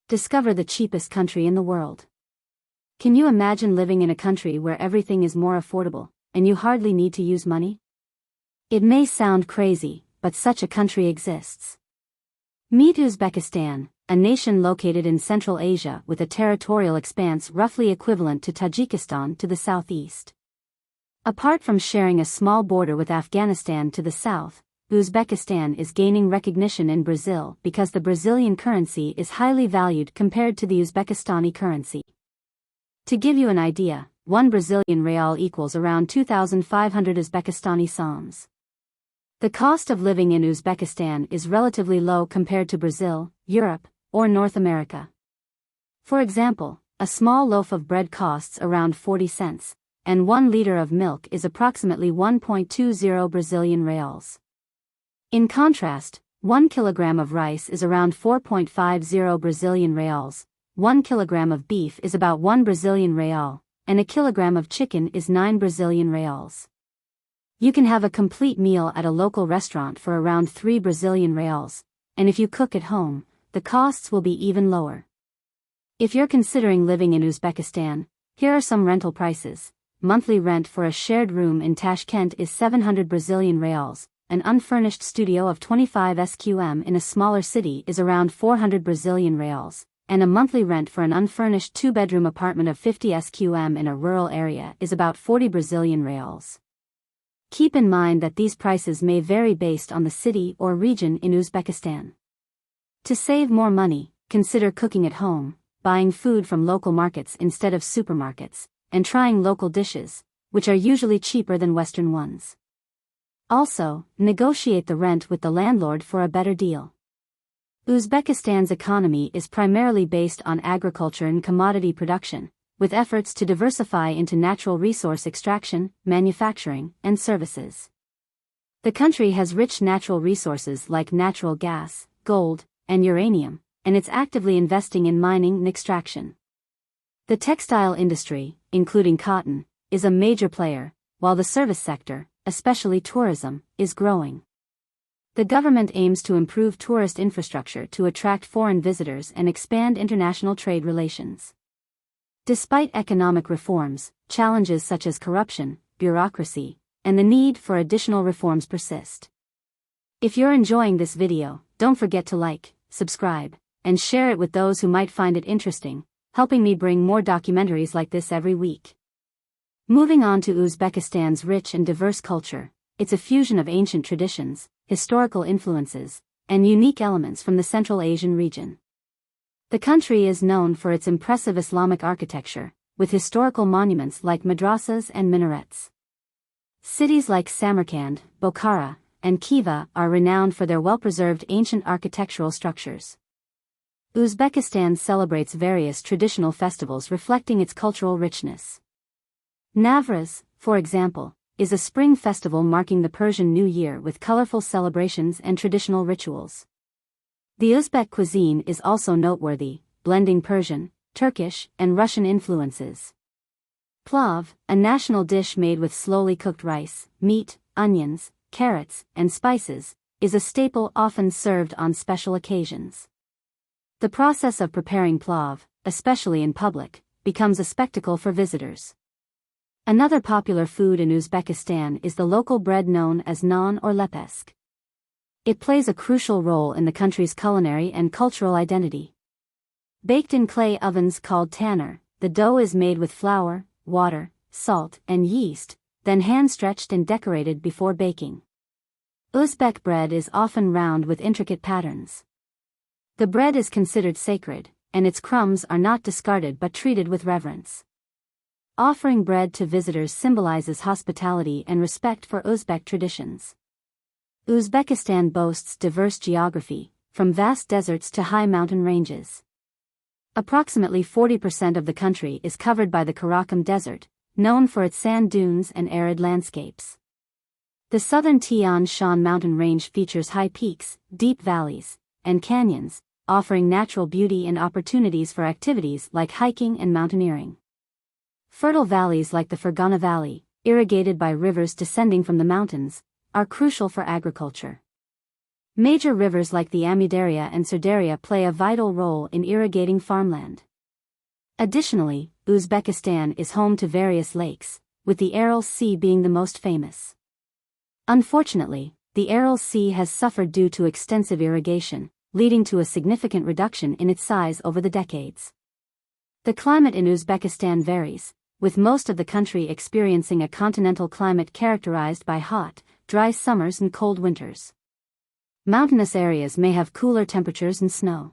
Discover the cheapest country in the world. Can you imagine living in a country where everything is more affordable, and you hardly need to use money? It may sound crazy, but such a country exists. Meet Uzbekistan, a nation located in Central Asia with a territorial expanse roughly equivalent to Tajikistan to the southeast. Apart from sharing a small border with Afghanistan to the south, Uzbekistan is gaining recognition in Brazil because the Brazilian currency is highly valued compared to the Uzbekistani currency. To give you an idea, 1 Brazilian real equals around 2,500 Uzbekistani soms. The cost of living in Uzbekistan is relatively low compared to Brazil, Europe, or North America. For example, a small loaf of bread costs around 40 cents, and 1 liter of milk is approximately 1.20 Brazilian reals. In contrast, 1 kilogram of rice is around 4.50 Brazilian reals, 1 kilogram of beef is about 1 Brazilian real, and a kilogram of chicken is 9 Brazilian reals. You can have a complete meal at a local restaurant for around 3 Brazilian reals, and if you cook at home, the costs will be even lower. If you're considering living in Uzbekistan, here are some rental prices. Monthly rent for a shared room in Tashkent is 700 Brazilian reals, an unfurnished studio of 25 sqm in a smaller city is around 400 Brazilian reals, and a monthly rent for an unfurnished 2-bedroom apartment of 50 sqm in a rural area is about 40 Brazilian reals. Keep in mind that these prices may vary based on the city or region in Uzbekistan. To save more money, consider cooking at home, buying food from local markets instead of supermarkets, and trying local dishes, which are usually cheaper than Western ones. Also, negotiate the rent with the landlord for a better deal. Uzbekistan's economy is primarily based on agriculture and commodity production, with efforts to diversify into natural resource extraction, manufacturing, and services. The country has rich natural resources like natural gas, gold, and uranium, and it's actively investing in mining and extraction. The textile industry, including cotton, is a major player, while the service sector, especially tourism, is growing. The government aims to improve tourist infrastructure to attract foreign visitors and expand international trade relations. Despite economic reforms, challenges such as corruption, bureaucracy, and the need for additional reforms persist. If you're enjoying this video, don't forget to like, subscribe, and share it with those who might find it interesting, helping me bring more documentaries like this every week. Moving on to Uzbekistan's rich and diverse culture, it's a fusion of ancient traditions, historical influences, and unique elements from the Central Asian region. The country is known for its impressive Islamic architecture, with historical monuments like madrasas and minarets. Cities like Samarkand, Bukhara, and Khiva are renowned for their well-preserved ancient architectural structures. Uzbekistan celebrates various traditional festivals reflecting its cultural richness. Navroz, for example, is a spring festival marking the Persian New Year with colorful celebrations and traditional rituals. The Uzbek cuisine is also noteworthy, blending Persian, Turkish, and Russian influences. Pilaf, a national dish made with slowly cooked rice, meat, onions, carrots, and spices, is a staple often served on special occasions. The process of preparing pilaf, especially in public, becomes a spectacle for visitors. Another popular food in Uzbekistan is the local bread known as naan or lepesk. It plays a crucial role in the country's culinary and cultural identity. Baked in clay ovens called tanner, the dough is made with flour, water, salt, and yeast, then hand-stretched and decorated before baking. Uzbek bread is often round with intricate patterns. The bread is considered sacred, and its crumbs are not discarded but treated with reverence. Offering bread to visitors symbolizes hospitality and respect for Uzbek traditions. Uzbekistan boasts diverse geography, from vast deserts to high mountain ranges. Approximately 40% of the country is covered by the Karakum Desert, known for its sand dunes and arid landscapes. The southern Tian Shan mountain range features high peaks, deep valleys, and canyons, offering natural beauty and opportunities for activities like hiking and mountaineering. Fertile valleys like the Fergana Valley, irrigated by rivers descending from the mountains, are crucial for agriculture. Major rivers like the Amudarya and Surdarya play a vital role in irrigating farmland. Additionally, Uzbekistan is home to various lakes, with the Aral Sea being the most famous. Unfortunately, the Aral Sea has suffered due to extensive irrigation, leading to a significant reduction in its size over the decades. The climate in Uzbekistan varies, with most of the country experiencing a continental climate characterized by hot, dry summers and cold winters. Mountainous areas may have cooler temperatures and snow.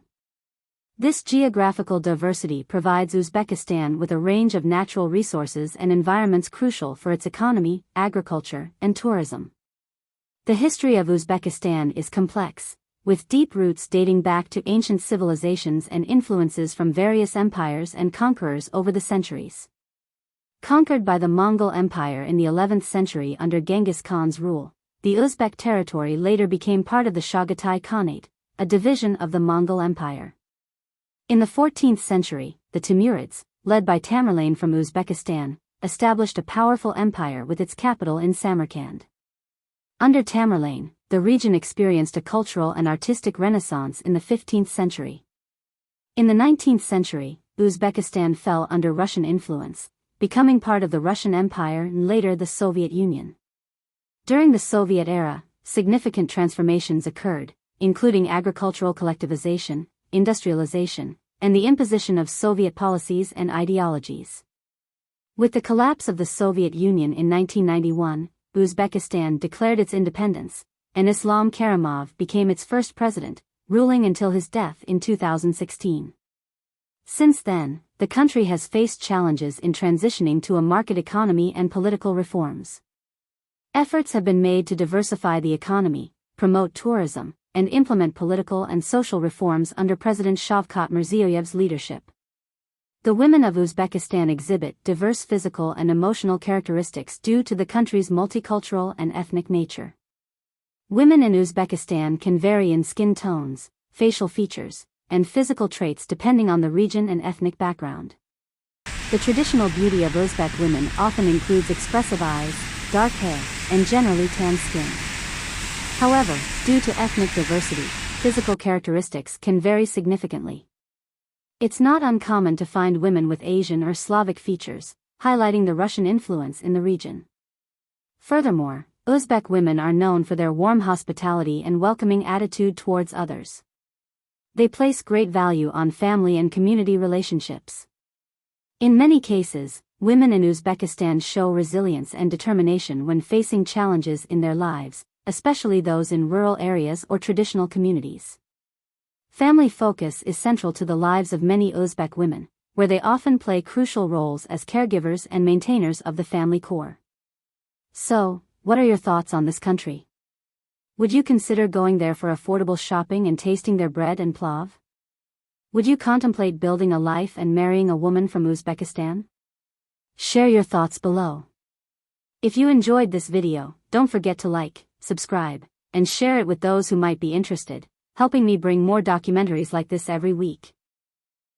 This geographical diversity provides Uzbekistan with a range of natural resources and environments crucial for its economy, agriculture, and tourism. The history of Uzbekistan is complex, with deep roots dating back to ancient civilizations and influences from various empires and conquerors over the centuries. Conquered by the Mongol Empire in the 11th century under Genghis Khan's rule, the Uzbek territory later became part of the Chagatai Khanate, a division of the Mongol Empire. In the 14th century, the Timurids, led by Tamerlane from Uzbekistan, established a powerful empire with its capital in Samarkand. Under Tamerlane, the region experienced a cultural and artistic renaissance in the 15th century. In the 19th century, Uzbekistan fell under Russian influence, becoming part of the Russian Empire and later the Soviet Union. During the Soviet era, significant transformations occurred, including agricultural collectivization, industrialization, and the imposition of Soviet policies and ideologies. With the collapse of the Soviet Union in 1991, Uzbekistan declared its independence, and Islam Karimov became its first president, ruling until his death in 2016. Since then, the country has faced challenges in transitioning to a market economy and political reforms. Efforts have been made to diversify the economy, promote tourism, and implement political and social reforms under President Shavkat Mirziyoyev's leadership. The women of Uzbekistan exhibit diverse physical and emotional characteristics due to the country's multicultural and ethnic nature. Women in Uzbekistan can vary in skin tones, facial features, and physical traits depending on the region and ethnic background. The traditional beauty of Uzbek women often includes expressive eyes, dark hair, and generally tan skin. However, due to ethnic diversity, physical characteristics can vary significantly. It's not uncommon to find women with Asian or Slavic features, highlighting the Russian influence in the region. Furthermore, Uzbek women are known for their warm hospitality and welcoming attitude towards others. They place great value on family and community relationships. In many cases, women in Uzbekistan show resilience and determination when facing challenges in their lives, especially those in rural areas or traditional communities. Family focus is central to the lives of many Uzbek women, where they often play crucial roles as caregivers and maintainers of the family core. So, what are your thoughts on this country? Would you consider going there for affordable shopping and tasting their bread and plav? Would you contemplate building a life and marrying a woman from Uzbekistan? Share your thoughts below. If you enjoyed this video, don't forget to like, subscribe, and share it with those who might be interested, helping me bring more documentaries like this every week.